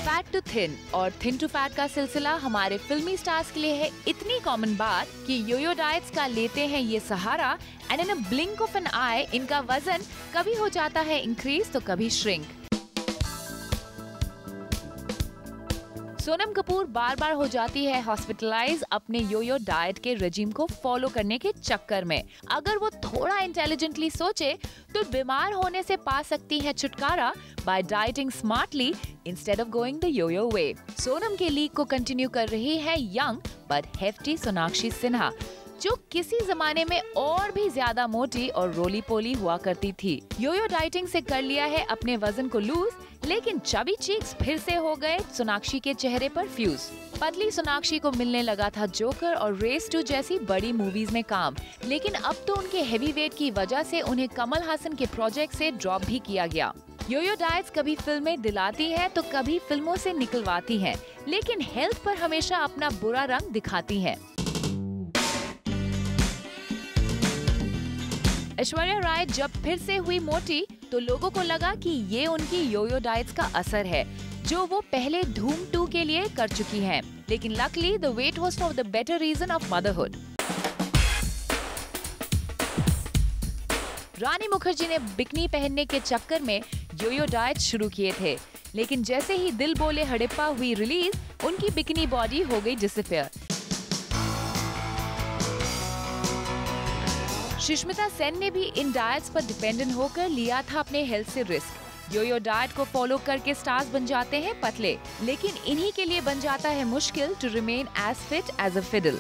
Fat to thin और thin to fat का सिलसिला हमारे फिल्मी स्टार्स के लिए है इतनी कॉमन बात कि योयो डाइट्स का लेते हैं ये सहारा and in a blink of an eye इनका वजन कभी हो जाता है इंक्रीज तो कभी श्रिंक। सोनम कपूर बार बार हो जाती है हॉस्पिटलाइज अपने योयो डाइट के रेजिम को फॉलो करने के चक्कर में। अगर वो थोड़ा इंटेलिजेंटली सोचे तो बीमार होने से पा सकती है छुटकारा by dieting smartly instead of going the yo-yo way. Sonam के लीक को कंटिन्यू कर रही है young but hefty Sonakshi Sinha, जो किसी जमाने में और भी ज्यादा मोटी और रोली पोली हुआ करती थी। योयो डाइटिंग से कर लिया है अपने वजन को लूज, लेकिन चबी चीक्स फिर से हो गए सोनाक्षी के चेहरे पर फ्यूज। पतली सोनाक्षी को मिलने लगा था जोकर और रेस 2 जैसी बड़ी मूवीज में काम, लेकिन अब तो उनके हेवी वेट की वजह से उन्हें कमल हासन के प्रोजेक्ट से ड्रॉप भी किया गया। योयो डाइट्स कभी फिल्में दिलाती हैं तो कभी फिल्मों से निकलवाती हैं, लेकिन हेल्थ पर हमेशा अपना बुरा रंग दिखाती हैं। ऐश्वर्या राय जब फिर से हुई मोटी तो लोगों को लगा कि ये उनकी योयो डाइट्स का असर है, जो वो पहले धूम 2 के लिए कर चुकी हैं। लेकिन luckily the weight was for the better reason of motherhood. Rani Mukerji ने बिकनी पहनने के चक्कर में योयो डाइट शुरू किए थे, लेकिन जैसे ही दिल बोले हड़प्पा हुई रिलीज, उनकी बिकनी बॉडी हो गई डिसअपियर। सुष्मिता सेन ने भी इन डाइट्स पर डिपेंडेंट होकर लिया था अपने हेल्थ से रिस्क। योयो डाइट को फॉलो करके स्टार्स बन जाते हैं पतले, लेकिन इन्हीं के लिए बन जाता है मुश्किल to remain as fit as a fiddle.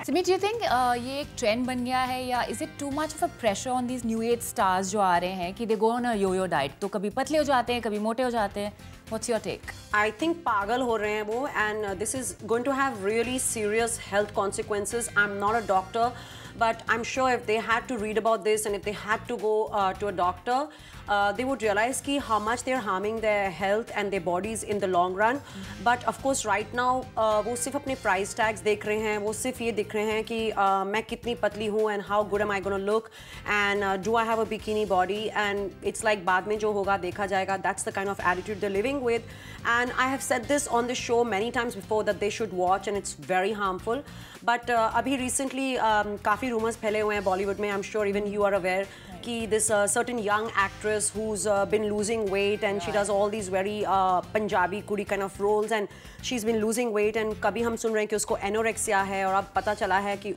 Simi, do you think ये एक ट्रेंड बन गया है या is it too much of a pressure on these new age stars जो आ रहे हैं कि they go on a yo-yo diet, तो कभी पतले हो जाते हैं कभी मोटे हो जाते हैं? What's your take? I think पागल हो रहे हैं वो, and this is going to have really serious health consequences. I'm not a doctor, but I'm sure if they had to read about this and if they had to go to a doctor, they would realize कि how much they're harming their health and their bodies in the long run. But of course right now वो सिर्फ अपने price tags देख रहे हैं, वो सिर्फ ये दिख रहे हैं कि मैं कितनी पतली हूँ and how good am I gonna look and do I have a bikini body, and it's like बाद में जो होगा देखा जाएगा. That's the kind of attitude they're living with, and I have said this on the show many times before that they should watch and it's very harmful. But अभी recently काफ़ी rumors फैले हुए हैं Bollywood में. I'm sure even you are aware कि this certain young actress who's been losing weight and she does all these very Punjabi kudi kind of roles and she's been losing weight, and कभी हम सुन रहे हैं कि उसको anorexia है और अब पता चला है कि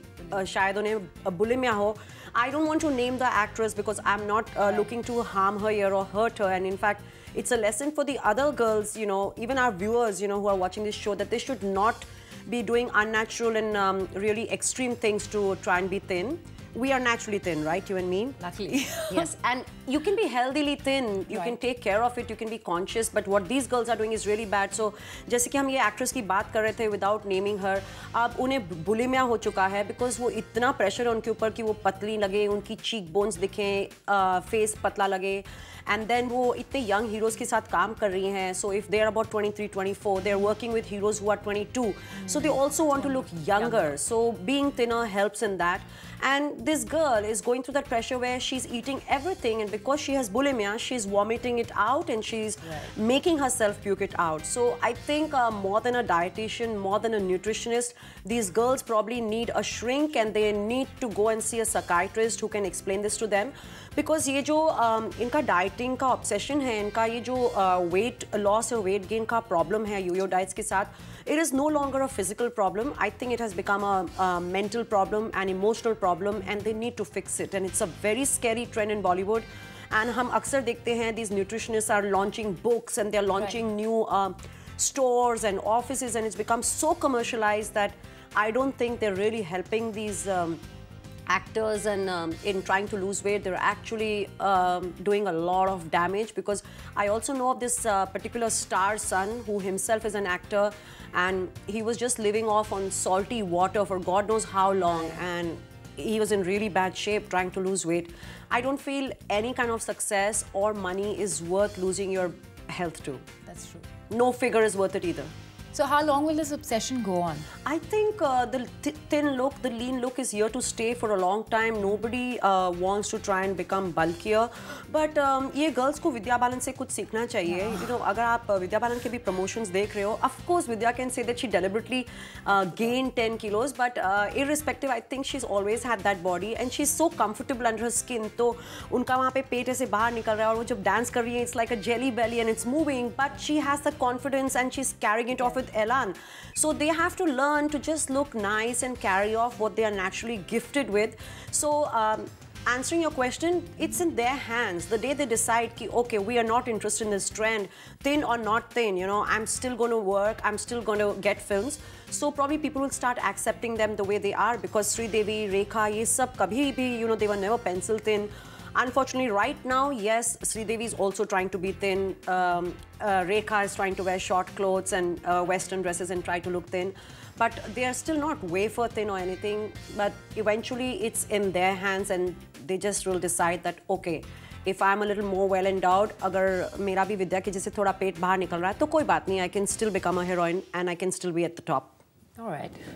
शायद उन्हें bulimia हो. I don't want to name the actress because I'm not looking to harm her here or hurt her, and in fact it's a lesson for the other girls, you know, even our viewers, you know, who are watching this show, that they should not be doing unnatural and really extreme things to try and be thin. We are naturally thin, right, you and me? Luckily. Yes, and you can be healthily thin, you can take care of it, you can be conscious, but what these girls are doing is really bad. So जैसे कि हम ये actress की बात कर रहे थे without naming her, अब उन्हें बुलिमिया हो चुका है because वो इतना प्रेशर है उनके ऊपर कि वो पतली लगे, उनकी चीक बोन्स दिखें, फेस पतला लगे, and then वो इतने young heroes के साथ काम कर रही हैं. So if they are about 23, 24, they are working with heroes who are 22. So they also want to look younger. So being thinner helps in that. And this girl is going through that pressure where she's eating everything, and because she has bulimia, she's vomiting it out and she's making herself puke it out. So I think more than a dietitian, more than a nutritionist, these girls probably need a shrink and they need to go and see a psychiatrist who can explain this to them. Because ये जो इनका dieting का obsession है, इनका ये जो weight loss और weight gain का problem है yo-yo diets के साथ, it is no longer a physical problem. I think it has become a mental problem, an emotional problem, and they need to fix it. And it's a very scary trend in Bollywood. And हम अक्सर देखते हैं these nutritionists are launching books and they're launching new stores and offices, and it's become so commercialized that I don't think they're really helping these actors, and in trying to lose weight, they're actually doing a lot of damage. Because I also know of this particular star's son who himself is an actor, and he was just living off on salty water for God knows how long, and he was in really bad shape trying to lose weight. I don't feel any kind of success or money is worth losing your health to. That's true. No figure is worth it either. So how long will this obsession go on? I think the thin look, the lean look is here to stay for a long time. Nobody wants to try and become bulkier. But ये girls को विद्या बालन से कुछ सीखना चाहिए. You know, अगर आप विद्या बालन के भी promotions देख रहे हो, of course Vidya can say that she deliberately gained 10 kilos, but irrespective, I think she's always had that body and she's so comfortable under her skin. तो उनका वहाँ पे पेट ऐसे बाहर निकल रहा है और वो जब dance कर रही है, it's like a jelly belly and it's moving, but she has the confidence and she's carrying it off with elan. So they have to learn to just look nice and carry off what they are naturally gifted with. So answering your question, it's in their hands. The day they decide ki, okay, we are not interested in this trend, thin or not thin, you know, I'm still going to work, I'm still going to get films. So probably people will start accepting them the way they are, because Sri Devi, Rekha, ye sab kabhi bhi, you know, they were never pencil thin. Unfortunately, right now, yes, Sri Devi is also trying to be thin. Rekha is trying to wear short clothes and Western dresses and try to look thin. But they are still not wafer thin or anything. But eventually, it's in their hands and they just will decide that, okay, if I'm a little more well endowed, अगर मेरा भी विद्या के जैसे थोड़ा पेट बाहर निकल रहा है, तो कोई बात नहीं, I can still become a heroine and I can still be at the top. All right.